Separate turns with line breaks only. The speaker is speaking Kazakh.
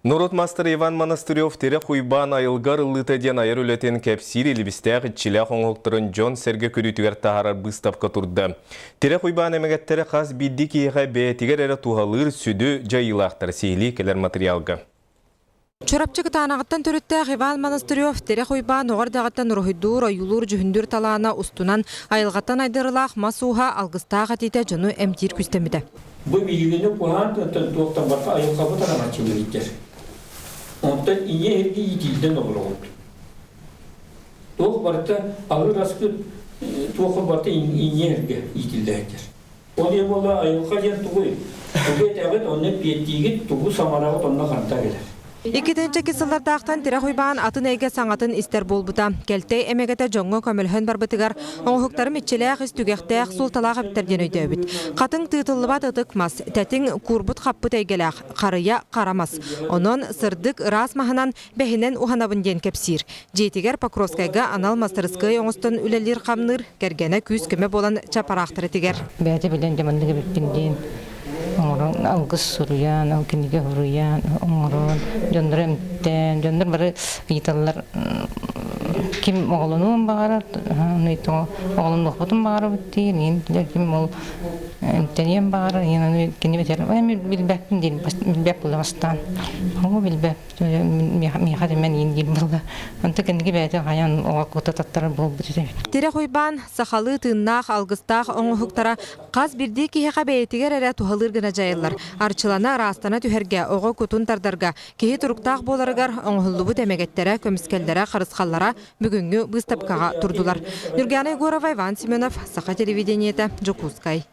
Норот мастер Иван Монастырев тере хуйбан айылгар ыллытеден айыр үлетен кәпсир елібістәғ итчілі қоңылықтырын Джон Серге көрітігер тағарар бұстапқа тұрды. Тере хуйбан әмегеттері қаз бидді кейіға бәтігер әрі туғалыр сүді жайылақтыр сейлі келер материалға.
Чорапчы кытанағыттан төрітті Иван Монастырев тере хуйбан оғардағыттан рухидур айылур жүхіндүр талаана устунан айылғаттан айдырылақ масуға алғыстаға тейті жону әмтир күстемеді.
Бұл билігіні бұған тоқтан баққа айылға бұтан аматшы өреттер. Онтан ине ерге етілден оғылы олды. Тоқ барыта алыр асқы тоқы барыта ине ерге етілді әйтер. Ол ем ола айылға жен тұғой. Бұғет әғыт оны петтейгіт тұғы самарағыт онына қарта келер.
Икетенче кисылардақтан тере хуйбан атын әйге саңатын истер болбыта. Келтей әмегете жоңғы көмілхін барбытыгар, оңғықтары митчелеғ істүгектеғ султалағы біттерден өйді өбіт. Қатын тытылыбат ытықмас, тәтің курбут қаппыт әйгелеғ, қарыя қарамас. Онын сырдық рас махынан бәхінен уханабын ден кепсир. Жетігер Покровскайға анал мастырысқы оңыстын үлелер қамныр, кәргені күз көмі болан чапарақтыры тегер.
Бәді білен жамандығы біттінден. Оңырын алғыз сұруян, алкенеге ұруян, оңырын, жондар әмттен, жондар бары ғиталар кем оғылынуын бағарар, оғылын ұқпытын бағарар біттейін, кем ол әмттенен бағарар, кене бәтер, білбәппін дейін, білбәп бұлы бастан. Оғы білбәп, мейхат әмен ең дейін бұлы. Онты кенеге бәті ғаян оға құты таттары бұл бұты.
Тере хуйбан, сақалы тыыннақ, алғыстақ, оңығықтара қаз бірді кейіға бәйтігер әрі туғалыр гына жайылар. Арчылана растана түхерге, оғы күтін тардарға, кейі тұрықтақ боларығар, оңғылыбы тәмегеттері, көміскелдері, қарысқаллара бүгінгі бұстапқаға тұрдылар. Нүргені Егорова, Иван Семенов, Сақа телевидениеті, Жукускай.